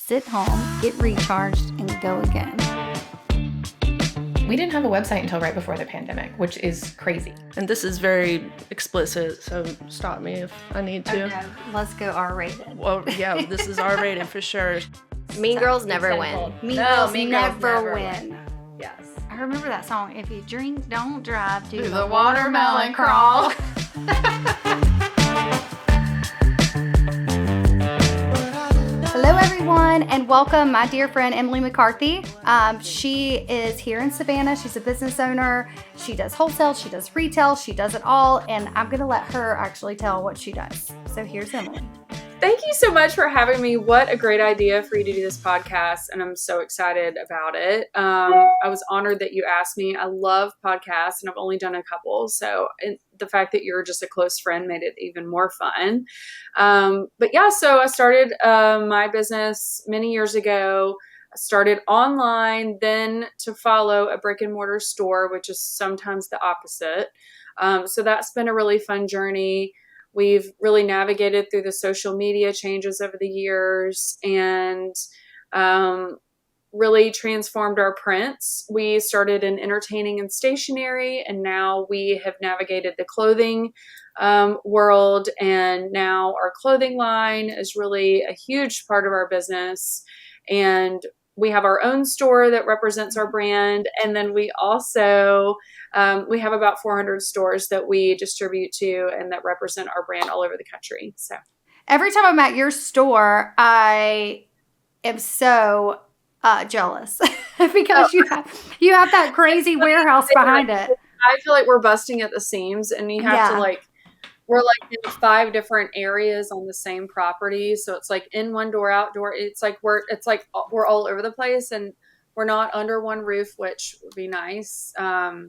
sit home, get recharged, and go again. We didn't have a website until right before the pandemic, which is crazy. And this is very explicit, so stop me if I need to. Okay, let's go R-rated. Well, yeah, this is R-rated for sure. Mean Girls never win. Mean Girls never win. Yes. I remember that song. If you drink, don't drive. Do the watermelon crawl. Hello, everyone, and welcome, my dear friend Emily McCarthy. She is here in Savannah. She's a business owner. She does wholesale. She does retail. She does it all, and I'm going to let her actually tell what she does. So here's Emily. Thank you so much for having me. What a great idea for you to do this podcast, and I'm so excited about it. I was honored that you asked me. I love podcasts, and I've only done a couple, so the fact that you're just a close friend made it even more fun. But yeah, so I started my business many years ago. I started online, then to follow a brick and mortar store, which is sometimes the opposite. So that's been a really fun journey. We've really navigated through the social media changes over the years and really transformed our prints. We started in entertaining and stationery, and now we have navigated the clothing world. And now our clothing line is really a huge part of our business. And we have our own store that represents our brand. And then we also, we have about 400 stores that we distribute to and that represent our brand all over the country. So every time I'm at your store, I am so jealous because you have that crazy warehouse behind it. I feel like we're busting at the seams, and you have to we're like in 5 different areas on the same property. So it's like in one door, outdoor. It's like we're all over the place, and we're not under one roof, which would be nice. But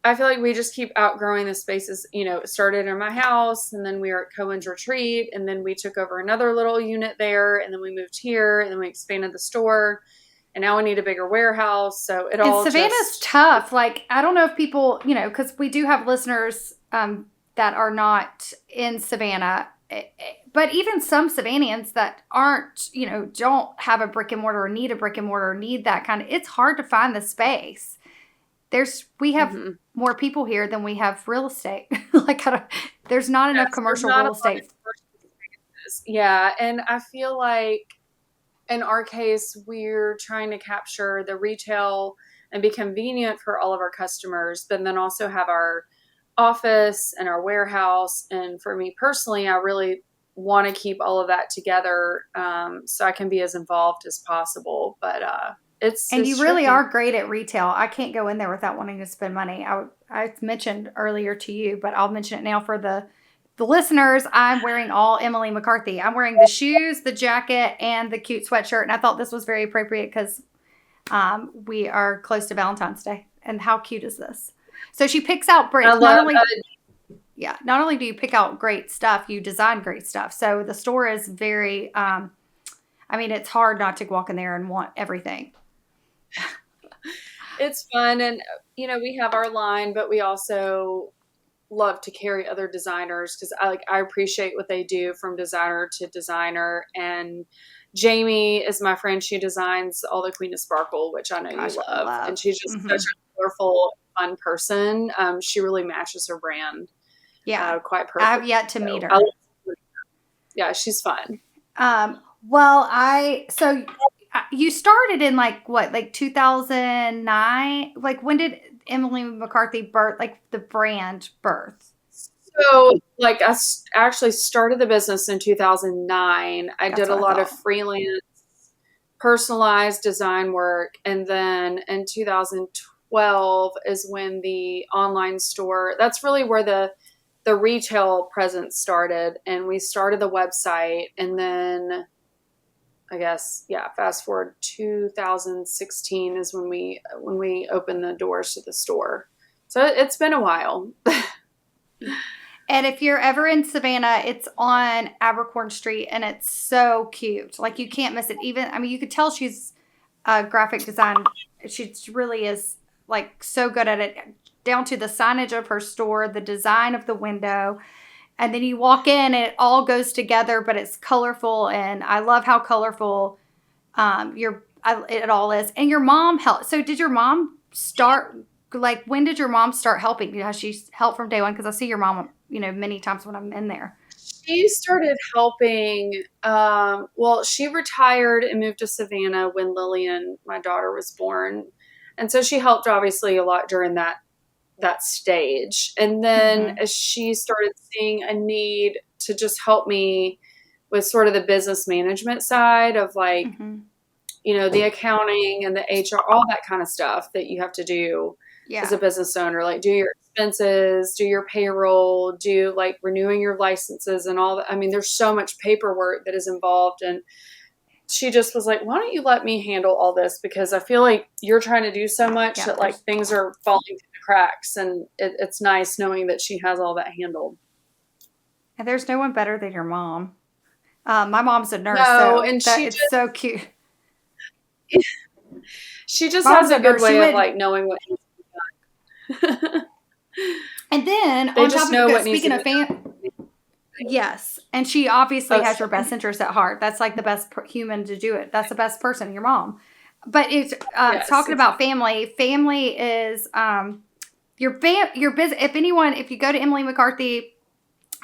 I feel like we just keep outgrowing the spaces. You know, it started in my house, and then we were at Cohen's Retreat, and then we took over another little unit there, and then we moved here, and then we expanded the store. And now we need a bigger warehouse. So Savannah's tough. Like, I don't know if people, because we do have listeners that are not in Savannah, but even some Savannahans that aren't, don't have a brick and mortar or need a brick and mortar or need that kind of, it's hard to find the space. We have more people here than we have real estate. There's not enough commercial real estate. Yeah. And I feel like, in our case, we're trying to capture the retail and be convenient for all of our customers, but then also have our office and our warehouse. And for me personally, I really want to keep all of that together so I can be as involved as possible. But it's you really are great at retail. I can't go in there without wanting to spend money. I mentioned earlier to you, but I'll mention it now for the listeners. I'm wearing all Emily McCarthy. I'm wearing the shoes, the jacket, and the cute sweatshirt. And I thought this was very appropriate because we are close to Valentine's Day. And how cute is this? So she picks out brands. Not only do you pick out great stuff, you design great stuff. So the store is very, it's hard not to walk in there and want everything. It's fun. And, we have our line, but we also love to carry other designers because I appreciate what they do from designer to designer. And Jamie is my friend. She designs all the Queen of Sparkle, which I know you love. And she's just such a colorful, fun person. She really matches her brand. Yeah. Quite perfect. I have yet to meet her. Yeah, she's fun. So you started in 2009? When did Emily McCarthy birth, the brand birth? So I actually started the business in 2009. I did a lot of freelance personalized design work. And then in 2012 is when the online store, that's really where the retail presence started. And we started the website, and then fast forward 2016 is when we opened the doors to the store. So it's been a while. And if you're ever in Savannah, it's on Abercorn Street, and it's so cute. You can't miss it. You could tell she's a graphic design. She really is so good at it, down to the signage of her store, the design of the window. And then you walk in and it all goes together, but it's colorful. And I love how colorful it all is. And your mom helped. So did your mom start, like, when did your mom start helping? Has she helped from day one? Because I see your mom, many times when I'm in there. She started helping. Well, she retired and moved to Savannah when Lillian, my daughter, was born. And so she helped obviously a lot during that stage. And then as she started seeing a need to just help me with sort of the business management side of like, the accounting and the HR, all that kind of stuff that you have to do as a business owner, like do your expenses, do your payroll, do like renewing your licenses and all that. I mean, there's so much paperwork that is involved. And she just was like, why don't you let me handle all this? Because I feel like you're trying to do so much that like things are falling through the cracks. And it's nice knowing that she has all that handled. And there's no one better than your mom. My mom's a nurse, it's so cute. She just has a good way of like knowing what needs to be done. And then they on just top know of what speaking of yes, and she obviously has your best interest at heart. That's like the best human to do it. That's the best person, your mom. But it's talking about family. Family is your business. If you go to Emily McCarthy,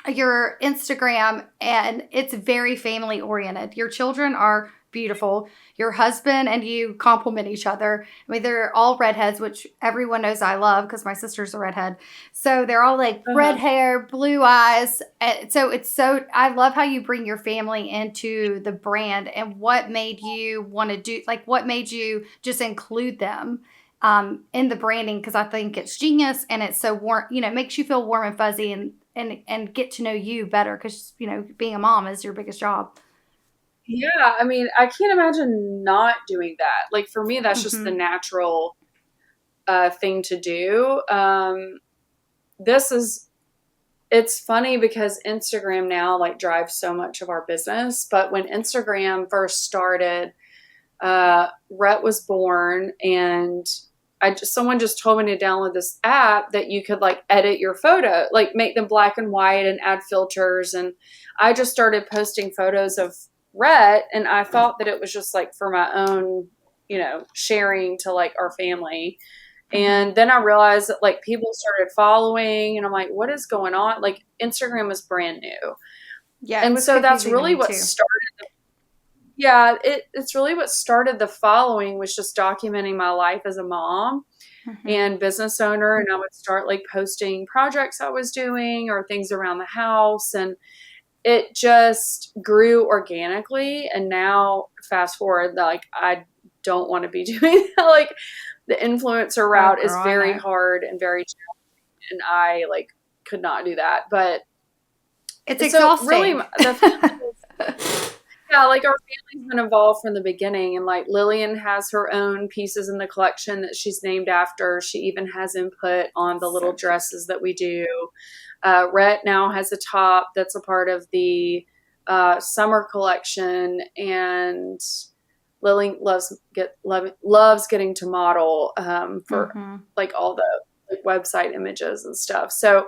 your Instagram, and it's very family oriented. Your children are beautiful. Your husband and you complement each other. I mean, they're all redheads, which everyone knows I love because my sister's a redhead. So they're all like red hair, blue eyes. And so I love how you bring your family into the brand. And what made you want to do, like what made you just include them in the branding? Because I think it's genius and it's so warm, it makes you feel warm and fuzzy and get to know you better because, being a mom is your biggest job. Yeah, I mean, I can't imagine not doing that. Like for me, that's just the natural thing to do. It's funny because Instagram now like drives so much of our business. But when Instagram first started, Rhett was born and someone just told me to download this app that you could like edit your photo, like make them black and white and add filters. And I just started posting photos of Rhett, and I thought that it was just like for my own, sharing to like our family. And then I realized that like people started following and I'm like, what is going on? Like Instagram is brand new. Yeah. And so that's really what started. It's really what started the following was just documenting my life as a mom and business owner. And I would start like posting projects I was doing or things around the house. And it just grew organically. And now fast forward, like I don't want to be doing that. Like the influencer route is very hard and very challenging. And I like could not do that, but it's exhausting. So really yeah, like our family's been involved from the beginning. And like Lillian has her own pieces in the collection that she's named after. She even has input on the little dresses that we do. Rhett now has a top that's a part of the summer collection, and Lily loves getting to model for like all the like, website images and stuff. So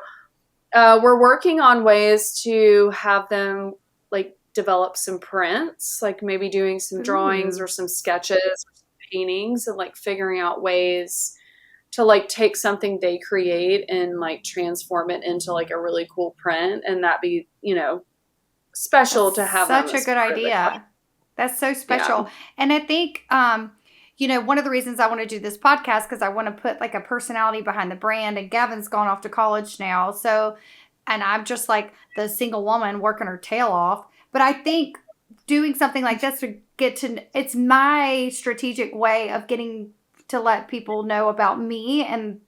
we're working on ways to have them like develop some prints, like maybe doing some drawings or some sketches or some paintings, and like figuring out ways to like take something they create and like transform it into like a really cool print, and that be special to have. Such a good idea. That's so special. Yeah. And I think one of the reasons I want to do this podcast because I want to put like a personality behind the brand. And Gavin's gone off to college now, and I'm just like the single woman working her tail off. But I think doing something like this to it's my strategic way of getting to let people know about me and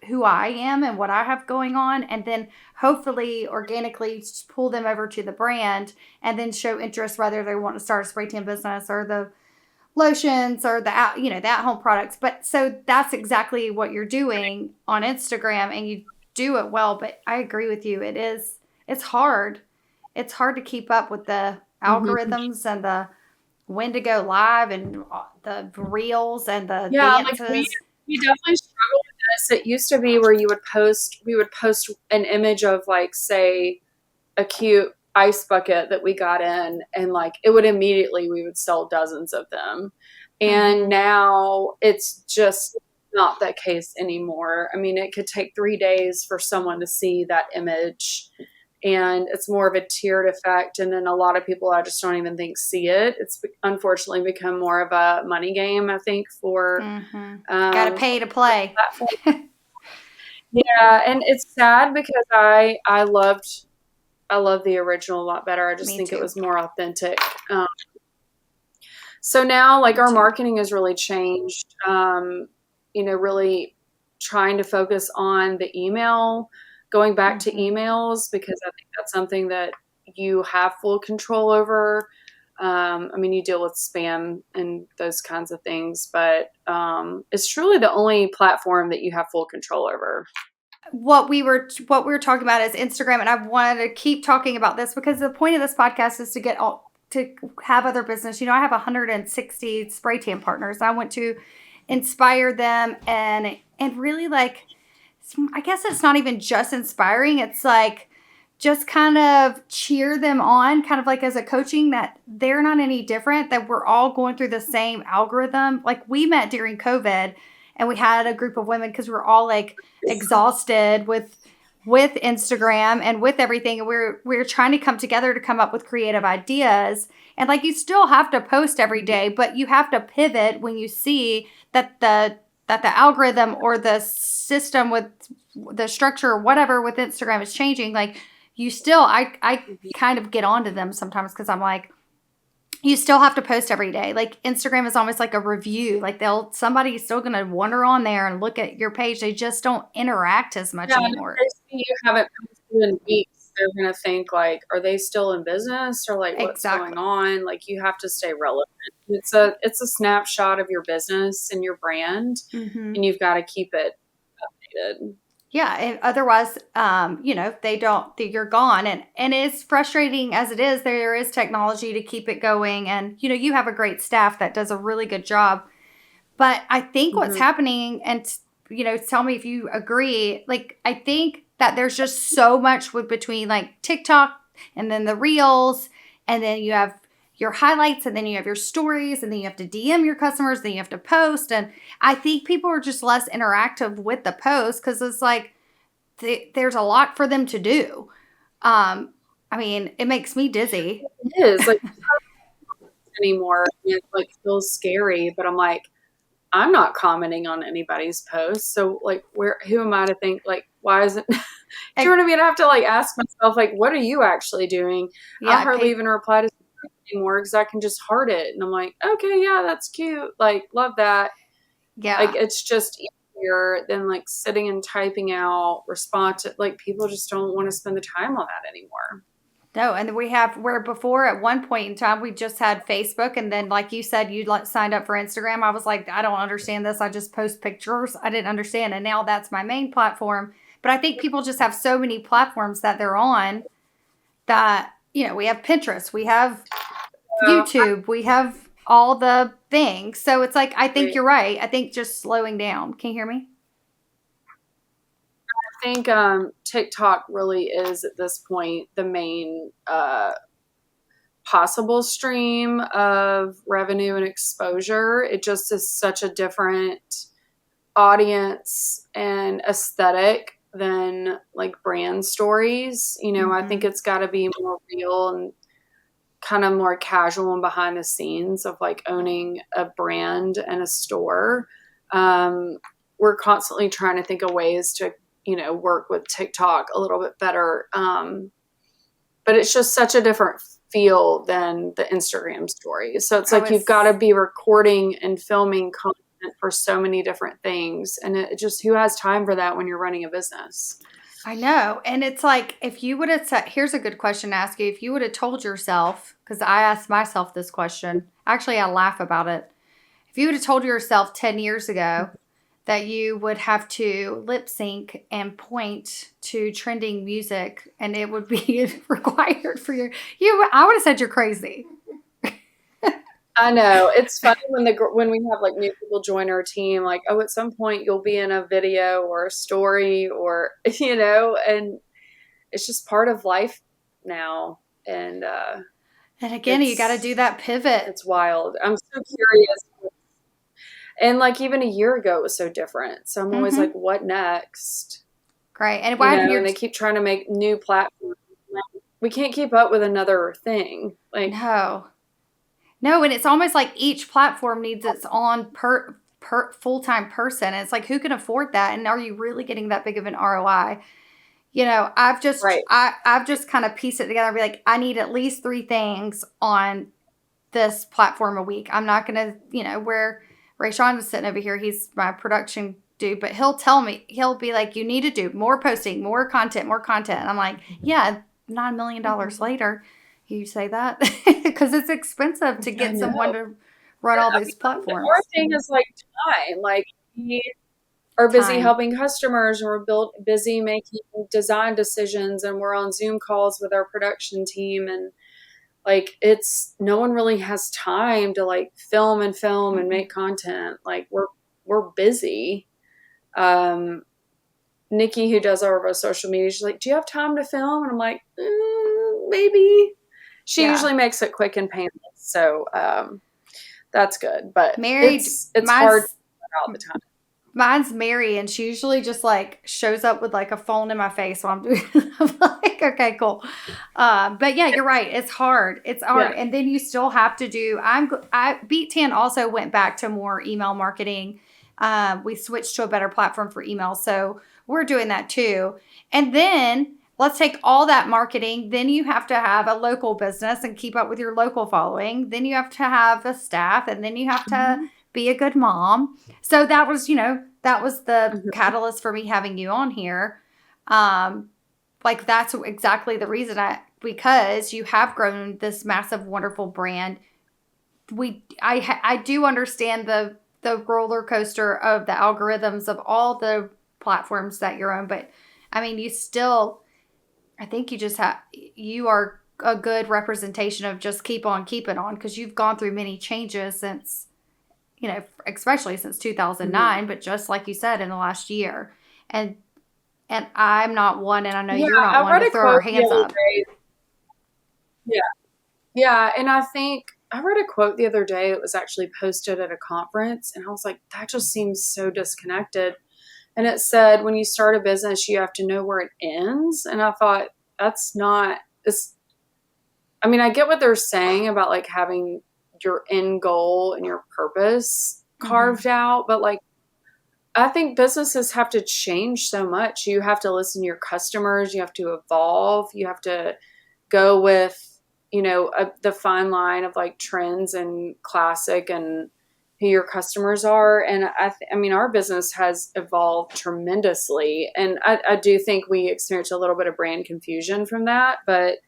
who I am and what I have going on, and then hopefully organically pull them over to the brand and then show interest whether they want to start a spray tan business or the lotions or the at-home products. But so that's exactly what you're doing on Instagram, and you do it well. But I agree with you. It's hard. It's hard to keep up with the algorithms and the when to go live and the reels and the dances. Like we definitely struggle with this. It used to be where we would post an image of like, say, a cute ice bucket that we got in, and like it would immediately, we would sell dozens of them. And now it's just not that case anymore. I mean, it could take 3 days for someone to see that image, and it's more of a tiered effect. And then a lot of people, I just don't even think see it. It's unfortunately become more of a money game, I think, for Gotta pay to play. platform. Yeah, and it's sad because I love the original a lot better. I just think it was more authentic. So now, like, our marketing has really changed. Really trying to focus on the email, going back to emails, because I think that's something that you have full control over. I mean, you deal with spam and those kinds of things, but it's truly the only platform that you have full control over. What we were talking about is Instagram, and I wanted to keep talking about this because the point of this podcast is to have other business. I have 160 spray tan partners. I want to inspire them and really, like, I guess it's not even just inspiring. It's like just kind of cheer them on, kind of like as a coaching, that they're not any different, that we're all going through the same algorithm. Like, we met during COVID and we had a group of women because we were all like exhausted with Instagram and with everything. And we're trying to come together to come up with creative ideas. And like, you still have to post every day, but you have to pivot when you see that the algorithm or the system with the structure or whatever with Instagram is changing. Like, you still, I kind of get onto them sometimes because I'm like, you still have to post every day. Like, Instagram is almost like a review. Like, somebody's still going to wander on there and look at your page. They just don't interact as much anymore. If they see you haven't posted in weeks, they're going to think, like, are they still in business, or like, what's going on? Like, you have to stay relevant. It's a snapshot of your business and your brand, and you've got to keep it updated. Yeah, and otherwise, you're gone. And as frustrating as it is, there is technology to keep it going. And, you have a great staff that does a really good job. But I think what's happening, and, tell me if you agree, like, I think that there's just so much between like TikTok and then the reels, and then you have your highlights, and then you have your stories, and then you have to DM your customers, then you have to post. And I think people are just less interactive with the post because it's like there's a lot for them to do. I mean, it makes me dizzy. It is like anymore. It like feels scary, but I'm like, I'm not commenting on anybody's posts. So like, who am I to think, like, why isn't, do you know what I mean? I have to like ask myself, like, what are you actually doing? Yeah, I hardly even reply to anymore because I can just heart it. And I'm like, okay, yeah, that's cute. Like, love that. Yeah. Like, it's just easier than like sitting and typing out response. Like, people just don't want to spend the time on that anymore. No, and where before at one point in time, we just had Facebook. And then, like you said, you signed up for Instagram. I was like, I don't understand this. I just post pictures. I didn't understand. And now that's my main platform. But I think people just have so many platforms that they're on that, we have Pinterest, we have YouTube, we have all the things. So it's like, I think you're right. I think just slowing down. Can you hear me? I think TikTok really is at this point the main possible stream of revenue and exposure. It just is such a different audience and aesthetic than like brand stories. I think it's got to be more real and kind of more casual and behind the scenes of like owning a brand and a store. We're constantly trying to think of ways to work with TikTok a little bit better. But it's just such a different feel than the Instagram stories. So it's like, you've got to be recording and filming content for so many different things. And it just, who has time for that when you're running a business? I know. And it's like, if you would have said, here's a good question to ask you. If you would have told yourself, because I asked myself this question, actually, I laugh about it. If you would have told yourself 10 years ago that you would have to lip sync and point to trending music and it would be required for I would have said you're crazy. I know. It's funny when we have like new people join our team, like, oh, at some point you'll be in a video or a story or, and it's just part of life now. And again, you got to do that pivot. It's wild. I'm so curious. And like even a year ago, it was so different. So I'm always like, what next? Great. And why and they keep trying to make new platforms. We can't keep up with another thing. Like no, and it's almost like each platform needs its own per full-time person. And it's like, who can afford that? And are you really getting that big of an ROI? You know, I've just kind of pieced it together and be like, I need at least 3 things on this platform a week. I'm not going to, where Rayshawn is sitting over here, he's my production dude, but he'll tell me, he'll be like, you need to do more posting, more content. And I'm like, yeah, $9 million later. You say that because it's expensive to get someone to run all these platforms. Our thing is like time. Like we are busy helping customers, and we're busy making design decisions, and we're on Zoom calls with our production team, and like no one really has time to like film and make content. Like we're busy. Nikki, who does all of our social media, she's like, do you have time to film? And I'm like, maybe. She usually makes it quick and painless. So that's good. But it's hard all the time. Mine's Mary, and she usually just like shows up with like a phone in my face while I'm doing I'm like, okay, cool. But yeah, you're right. It's hard. It's hard. Yeah. And then you still have to do, Beettan also went back to more email marketing. We switched to a better platform for email. So we're doing that too. And then let's take all that marketing. Then you have to have a local business and keep up with your local following. Then you have to have a staff, and then you have to be a good mom. So that was, that was the catalyst for me having you on here. Like that's exactly the reason because you have grown this massive, wonderful brand. I do understand the roller coaster of the algorithms of all the platforms that you're on, but I mean, I think you are a good representation of just keep on keeping on, because you've gone through many changes since, especially since 2009, but just like you said, in the last year. And I'm not one, and I know you're not one to throw our hands up. Yeah. Yeah. And I think I read a quote the other day. It was actually posted at a conference, and I was like, that just seems so disconnected. And it said, when you start a business, you have to know where it ends. And I thought, that's not this. I mean, I get what they're saying about like having your end goal and your purpose carved out, but like, I think businesses have to change so much. You have to listen to your customers. You have to evolve. You have to go with, the fine line of like trends and classic and who your customers are. And I mean, our business has evolved tremendously. And I do think we experienced a little bit of brand confusion from that. But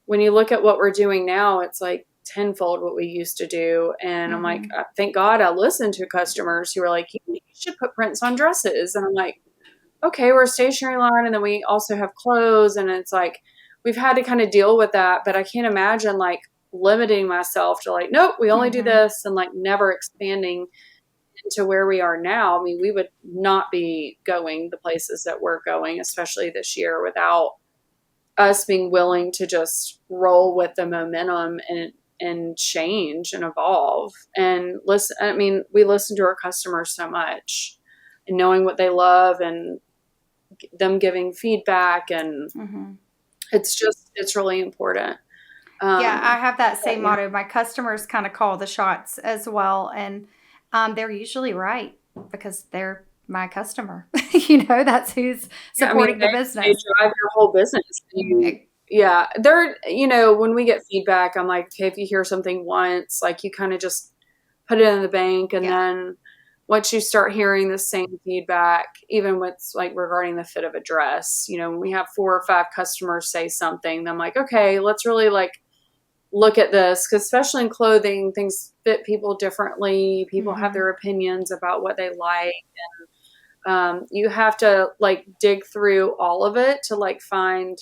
when you look at what we're doing now, it's like tenfold what we used to do. And I'm like, thank God I listened to customers who were like, you should put prints on dresses. And I'm like, okay, we're a stationery line. And then we also have clothes. And it's like, we've had to kind of deal with that. But I can't imagine like limiting myself to like, nope, we only do this, and like never expanding into where we are now. I mean, we would not be going the places that we're going, especially this year, without us being willing to just roll with the momentum and change and evolve and listen. I mean, we listen to our customers so much, and knowing what they love and them giving feedback, and it's really important. Yeah, I have that same motto. My customers kind of call the shots as well. And they're usually right, because they're my customer. That's who's supporting the business. They drive your whole business. When we get feedback, I'm like, okay, if you hear something once, like you kind of just put it in the bank. And then once you start hearing the same feedback, even with like regarding the fit of a dress, when we have 4 or 5 customers say something, I'm like, okay, let's really like look at this, because especially in clothing, things fit people differently. People have their opinions about what they like, and you have to like dig through all of it to like find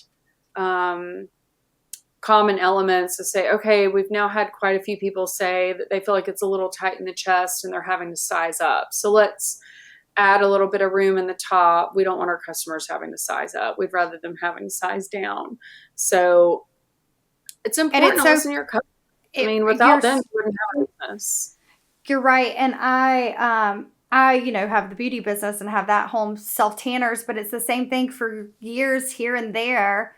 common elements to say, okay, we've now had quite a few people say that they feel like it's a little tight in the chest and they're having to size up. So let's add a little bit of room in the top. We don't want our customers having to size up. We'd rather them having to size down. So it's important to listen to your customers. I mean, without them, you wouldn't have a business. You're right. And I have the beauty business and have that home self tanners, but it's the same thing for years here and there.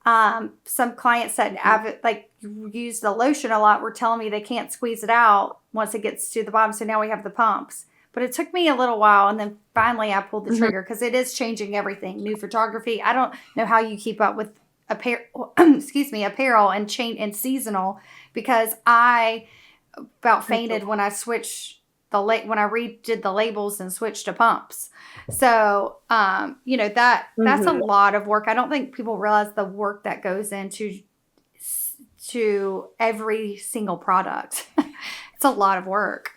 Some clients that like use the lotion a lot were telling me they can't squeeze it out once it gets to the bottom. So now we have the pumps. But it took me a little while, and then finally I pulled the trigger because it is changing everything. New photography. I don't know how you keep up with apparel and chain and seasonal, because I about fainted when I switched when I redid the labels and switched to pumps. So that's a lot of work. I don't think people realize the work that goes into every single product. It's a lot of work.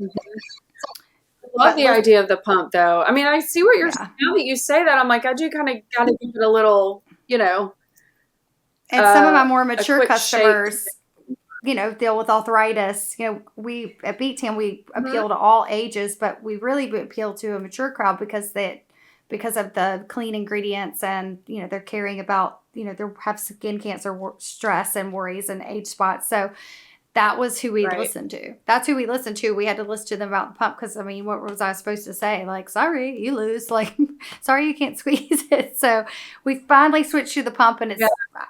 I love the idea of the pump, though. I mean, I see what you're saying. Now that you say that, I'm like, I do kind of got to give it a little, And some of my more mature customers, deal with arthritis. We at Beettan, we appeal to all ages, but we really appeal to a mature crowd because of the clean ingredients, and they're caring about they have skin cancer, stress, and worries, and age spots. So that was who we listened to. That's who we listened to. We had to listen to them about the pump because, I mean, what was I supposed to say? Like, sorry, you lose. Like, sorry, you can't squeeze it. So we finally switched to the pump, and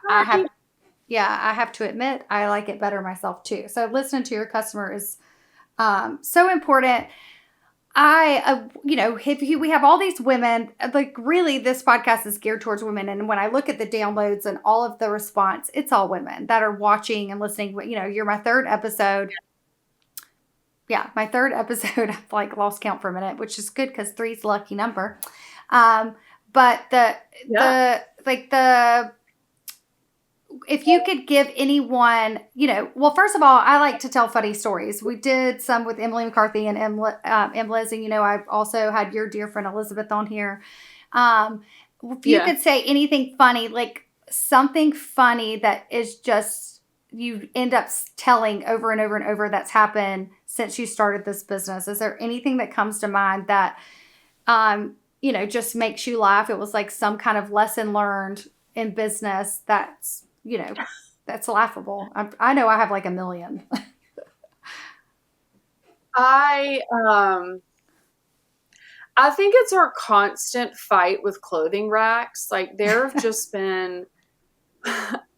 I have to admit, I like it better myself too. So listening to your customer is so important. We have all these women, like really this podcast is geared towards women. And when I look at the downloads and all of the response, it's all women that are watching and listening. You're my third episode. Yeah, my third episode. I've like lost count for a minute, which is good because 3 is a lucky number. But if you could give anyone, first of all, I like to tell funny stories. We did some with Emily McCarthy and Liz, and I've also had your dear friend Elizabeth on here. If you could say anything funny, like something funny that is just you end up telling over and over and over that's happened since you started this business. Is there anything that comes to mind that, just makes you laugh? It was like some kind of lesson learned in business that's that's laughable. I know I have like a million. I think it's our constant fight with clothing racks. Like there have just been,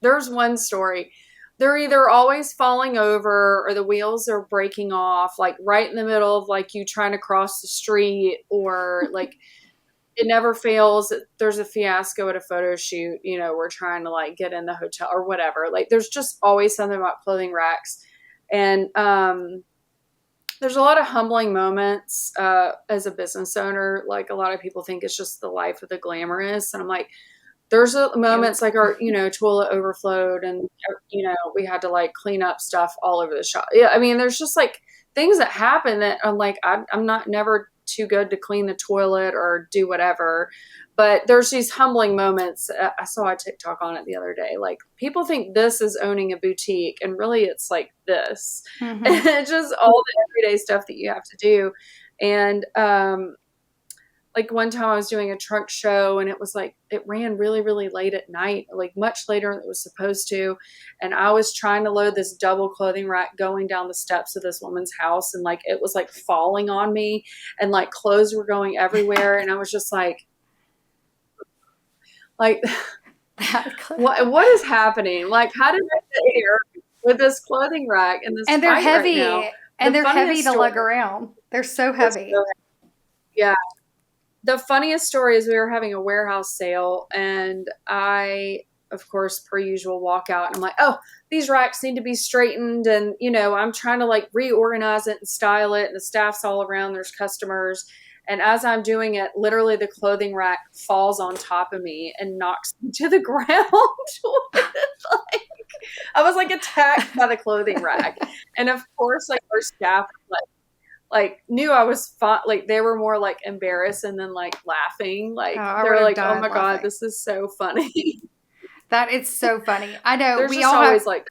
there's one story. They're either always falling over or the wheels are breaking off, like right in the middle of like you trying to cross the street, or like it never fails. There's a fiasco at a photo shoot. We're trying to like get in the hotel or whatever. Like there's just always something about clothing racks. And there's a lot of humbling moments as a business owner. Like a lot of people think it's just the life of the glamorous. And I'm like, there's moments like our, toilet overflowed and, we had to like clean up stuff all over the shop. Yeah. I mean, there's just like things that happen that I'm like, I'm not never too good to clean the toilet or do whatever, but there's these humbling moments. I saw a TikTok on it the other day. Like people think this is owning a boutique, and really it's like this. And it's just all the everyday stuff that you have to do. And like one time I was doing a trunk show, and it was like it ran really, really late at night, like much later than it was supposed to. And I was trying to load this double clothing rack going down the steps of this woman's house, and like it was like falling on me, and like clothes were going everywhere, and I was just like what is happening? Like, how did I get here with this clothing rack and this? And they're heavy, right and they're heavy to lug around. They're so heavy. Yeah. The funniest story is we were having a warehouse sale, and I, of course, per usual, walk out and I'm like, oh, these racks need to be straightened. And, I'm trying to like reorganize it and style it. And the staff's all around. There's customers. And as I'm doing it, literally the clothing rack falls on top of me and knocks me to the ground. I was like attacked by the clothing rack. And of course, like our staff like knew I was fun. Like they were more like embarrassed and then like laughing. Like they're like, "Oh my god, this is so funny." That is so funny. I know there's we just all always like.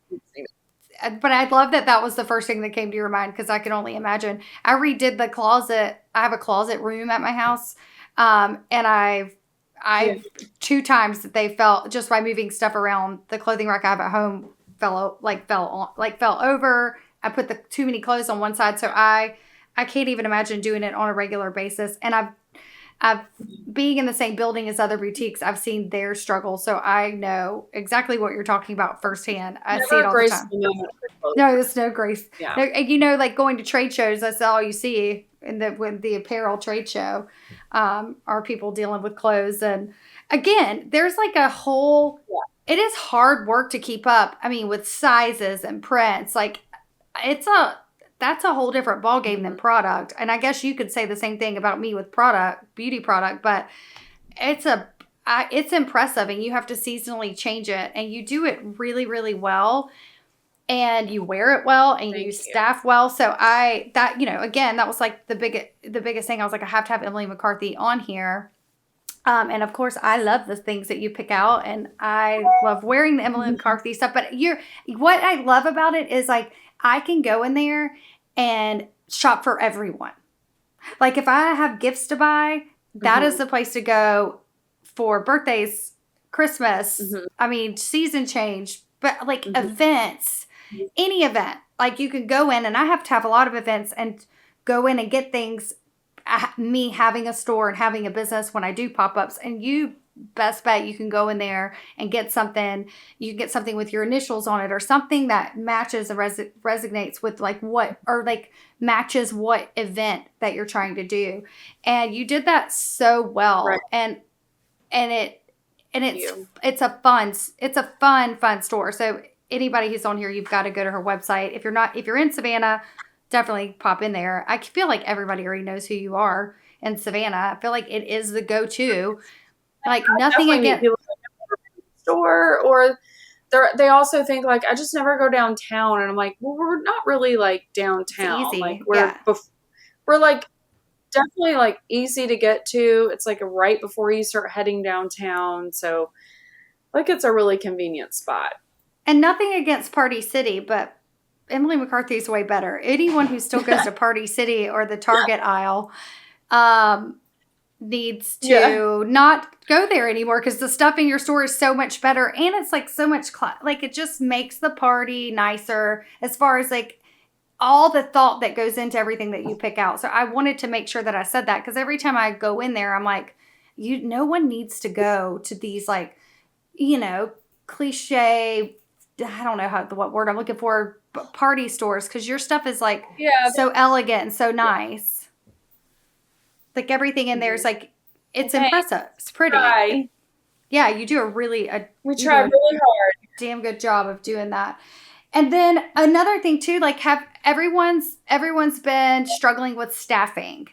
But I love that was the first thing that came to your mind, because I can only imagine. I redid the closet. I have a closet room at my house, and I've 2 times that they fell just by moving stuff around. The clothing rack I have at home fell over. I put the too many clothes on one side, so I can't even imagine doing it on a regular basis. And I've being in the same building as other boutiques, I've seen their struggle, so I know exactly what you're talking about firsthand. I see it all the time. No, there's no grace. Yeah. No, and like going to trade shows, that's all you see with the apparel trade show, are people dealing with clothes. And again, there's like a whole. Yeah. It is hard work to keep up. I mean, with sizes and prints, like that's a whole different ballgame than product. And I guess you could say the same thing about me with beauty product, but it's impressive, and you have to seasonally change it, and you do it really, really well, and you wear it well, and you staff well. So again, that was like the biggest thing. I was like, I have to have Emily McCarthy on here. And of course, I love the things that you pick out, and I love wearing the Emily McCarthy stuff. But what I love about it is like, I can go in there and shop for everyone. Like if I have gifts to buy, that is the place to go for birthdays, Christmas. I mean, season change, but like events, any event. Like you can go in, and I have to have a lot of events and go in and get things. Me having a store and having a business when I do pop-ups, and you best bet you can go in there and get something. You can get something with your initials on it, or something that matches and resonates with like what, or like matches what event that you're trying to do. And you did that so well. Right. And it's a fun store. So anybody who's on here, you've got to go to her website. If you're in Savannah, definitely pop in there. I feel like everybody already knows who you are in Savannah. I feel like it is the go-to. Like nothing against store, or they also think like, I just never go downtown, and I'm like, well, we're not really like downtown. It's easy. Like we're like definitely like easy to get to. It's like right before you start heading downtown, so like it's a really convenient spot. And nothing against Party City, but Emily McCarthy is way better. Anyone who still goes to Party City or the Target aisle needs to not go there anymore, because the stuff in your store is so much better, and it's like so much like it just makes the party nicer, as far as like all the thought that goes into everything that you pick out. So I wanted to make sure that I said that, because every time I go in there, I'm like, no one needs to go to these like, cliche, I don't know what word I'm looking for, party stores, because your stuff is like so elegant and so nice. Like everything in there is like, it's impressive. It's pretty. Yeah, you do we try really hard. Damn good job of doing that. And then another thing too, like everyone's been struggling with staffing.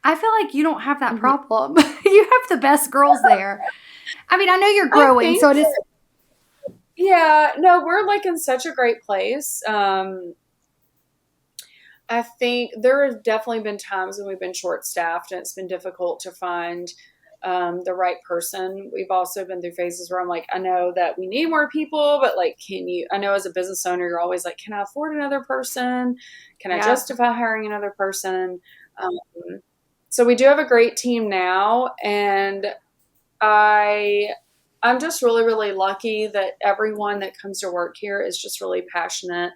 I feel like you don't have that problem. You have the best girls there. I mean, I know you're growing, so it is. Yeah, no, we're like in such a great place. I think there have definitely been times when we've been short-staffed, and it's been difficult to find the right person. We've also been through phases where I'm like, I know that we need more people, but like, I know as a business owner, you're always like, can I afford another person? Can I justify hiring another person? So we do have a great team now, and I'm just really, really lucky that everyone that comes to work here is just really passionate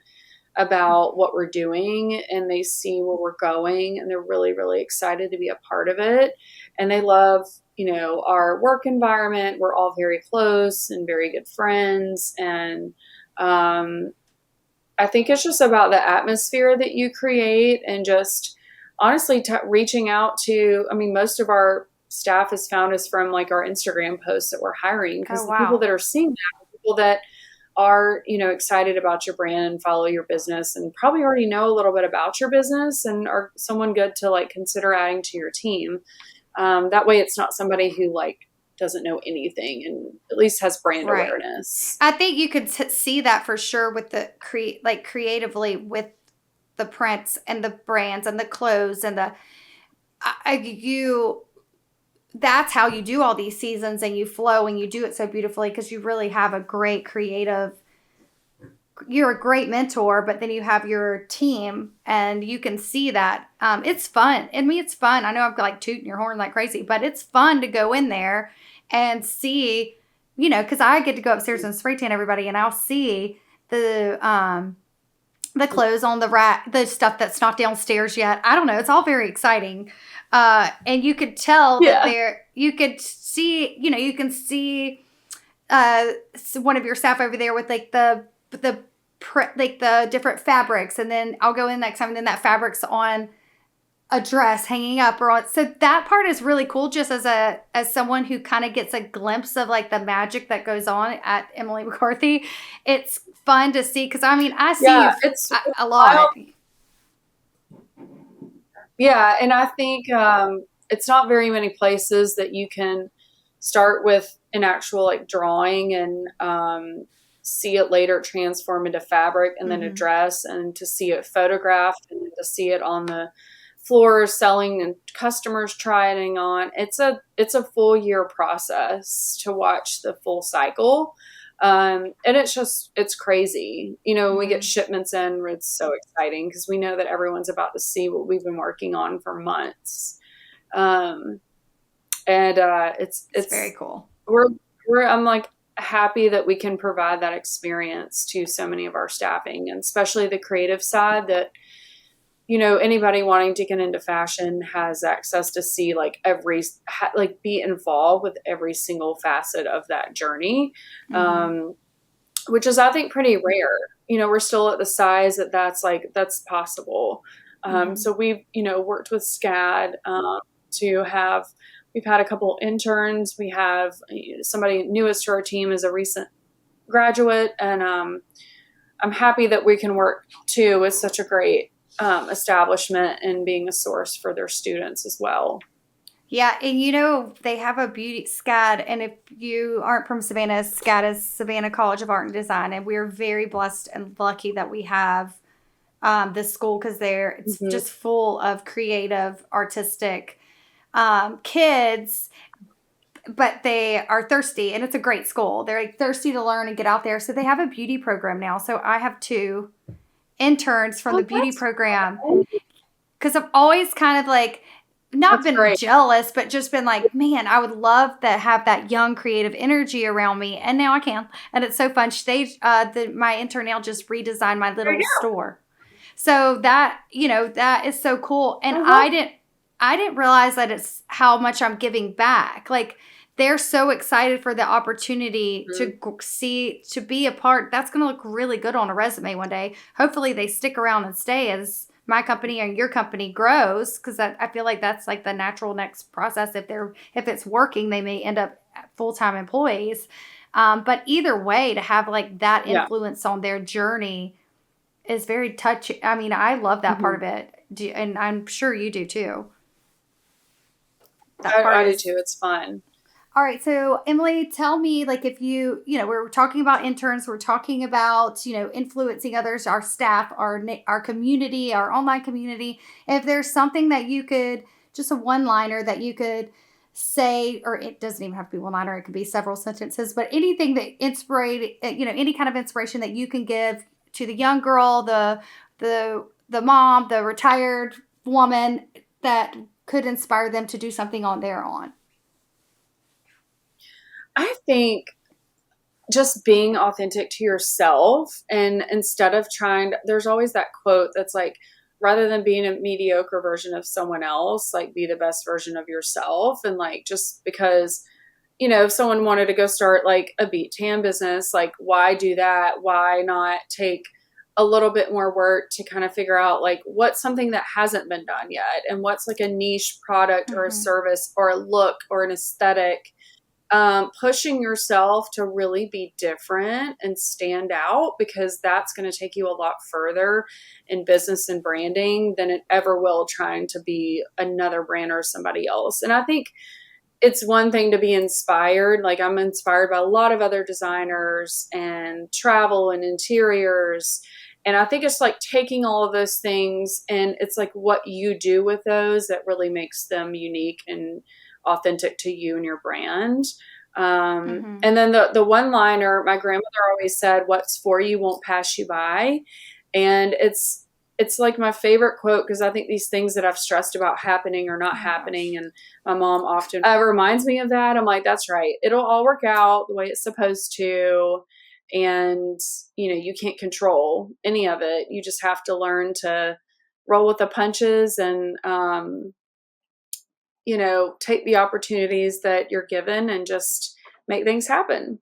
about what we're doing, and they see where we're going, and they're really, really excited to be a part of it. And they love, our work environment. We're all very close and very good friends. And I think it's just about the atmosphere that you create, and just honestly reaching out to, most of our staff has found us from like our Instagram posts that we're hiring, because the people that are seeing that, people that are, excited about your brand and follow your business, and probably already know a little bit about your business, and are someone good to like consider adding to your team. That way it's not somebody who like doesn't know anything, and at least has brand awareness. I think you could see that for sure with the creatively with the prints and the brands and the clothes and that's how you do all these seasons, and you flow, and you do it so beautifully, because you really have a great you're a great mentor, but then you have your team, and you can see that. It's fun. It's fun. I know I'm like tooting your horn like crazy, but it's fun to go in there and see, because I get to go upstairs and spray tan everybody, and I'll see the clothes on the rack, the stuff that's not downstairs yet. I don't know. It's all very exciting. And you could tell that you could see, you can see one of your staff over there with like the different fabrics. And then I'll go in next time and then that fabric's on a dress hanging up or on. So that part is really cool just as someone who kind of gets a glimpse of like the magic that goes on at Emily McCarthy. It's fun to see because I see it's a lot. Yeah, and I think it's not very many places that you can start with an actual like drawing and see it later transform into fabric and then a dress, and to see it photographed and to see it on the floor selling and customers trying on. It's a full year process to watch the full cycle. And it's crazy. We get shipments in, it's so exciting because we know that everyone's about to see what we've been working on for months. It's very cool. I'm like happy that we can provide that experience to so many of our staffing, and especially the creative side that, anybody wanting to get into fashion has access to see be involved with every single facet of that journey, which is, I think, pretty rare. We're still at the size that's possible. So we've, worked with SCAD we've had a couple interns. We have somebody newest to our team is a recent graduate, and I'm happy that we can work too with such a great establishment and being a source for their students as well. Yeah, and they have a beauty SCAD, and if you aren't from Savannah, SCAD is Savannah College of Art and Design, and we're very blessed and lucky that we have this school because it's just full of creative, artistic kids, but they are thirsty, and it's a great school. They're like thirsty to learn and get out there, so they have a beauty program now. So I have 2 interns from the beauty program because I've always kind of like not been jealous, but just been like, man, I would love to have that young creative energy around me, and now I can, and it's so fun. My intern now just redesigned my little store, so that that is so cool, and I didn't realize that it's how much I'm giving back. Like, they're so excited for the opportunity to be a part. That's going to look really good on a resume one day. Hopefully they stick around and stay as my company and your company grows, because I feel like that's like the natural next process. If it's working, they may end up full-time employees. But either way, to have like that influence on their journey is very touching. I love that part of it. And I'm sure you do too. I do too. It's fun. All right. So Emily, tell me, like, if we're talking about interns, we're talking about, influencing others, our staff, our community, our online community. If there's something that you could, just a one-liner that you could say, or it doesn't even have to be one-liner, it could be several sentences, but anything that any kind of inspiration that you can give to the young girl, the mom, the retired woman that could inspire them to do something on their own. I think just being authentic to yourself, and instead of there's always that quote that's like, rather than being a mediocre version of someone else, like, be the best version of yourself. And like, just because, if someone wanted to go start like a Beettan business, like, why do that? Why not take a little bit more work to kind of figure out like what's something that hasn't been done yet, and what's like a niche product or a service or a look or an aesthetic. Pushing yourself to really be different and stand out, because that's going to take you a lot further in business and branding than it ever will trying to be another brand or somebody else. And I think it's one thing to be inspired. Like, I'm inspired by a lot of other designers and travel and interiors. And I think it's like taking all of those things, and it's like what you do with those that really makes them unique and authentic to you and your brand. And then the one-liner, my grandmother always said, what's for you won't pass you by. And it's like my favorite quote, because I think these things that I've stressed about happening or not happening, and my mom often reminds me of that. I'm like, that's right. It'll all work out the way it's supposed to. And, you can't control any of it. You just have to learn to roll with the punches and, take the opportunities that you're given and just make things happen.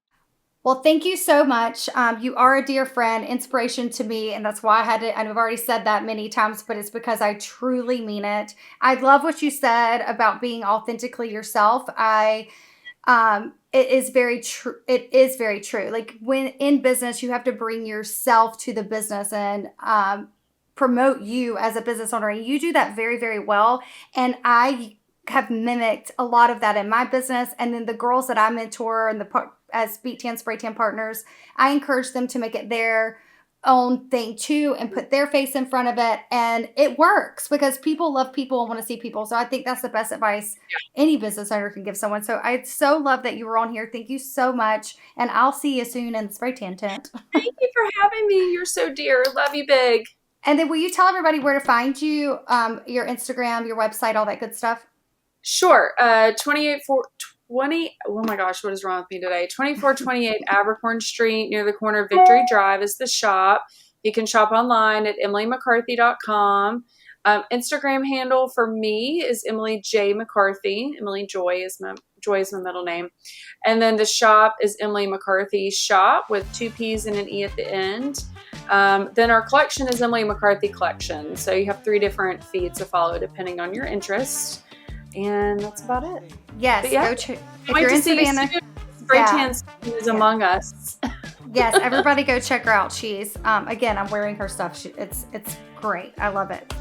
Well, thank you so much. You are a dear friend, inspiration to me, and that's why I had to. And I've already said that many times, but it's because I truly mean it. I love what you said about being authentically yourself. It is very true. It is very true. Like when in business, you have to bring yourself to the business and promote you as a business owner, and you do that very, very well. And I have mimicked a lot of that in my business, and then the girls that I mentor and as Beettan Spray Tan partners, I encourage them to make it their own thing too and put their face in front of it, and it works because people love people and want to see people. So I think that's the best advice any business owner can give someone. So I so love that you were on here. Thank you so much, and I'll see you soon in the spray tan tent. Thank you for having me. You're so dear. Love you big. And then will you tell everybody where to find you, your Instagram, your website, all that good stuff? Sure. 2820. Oh my gosh, what is wrong with me today? 2428 Abercorn Street near the corner of Victory Drive is the shop. You can shop online at emilymccarthy.com. Instagram handle for me is Emily J. McCarthy. Emily Joy is my middle name. And then the shop is Emily McCarthy Shop with 2 P's and an E at the end. Then our collection is Emily McCarthy Collection. So you have 3 different feeds to follow depending on your interest. And that's about it. Yes. Yeah, If you're in Savannah, Spray Tan is among us. Yes, everybody go check her out. She's again, I'm wearing her stuff. It's great. I love it.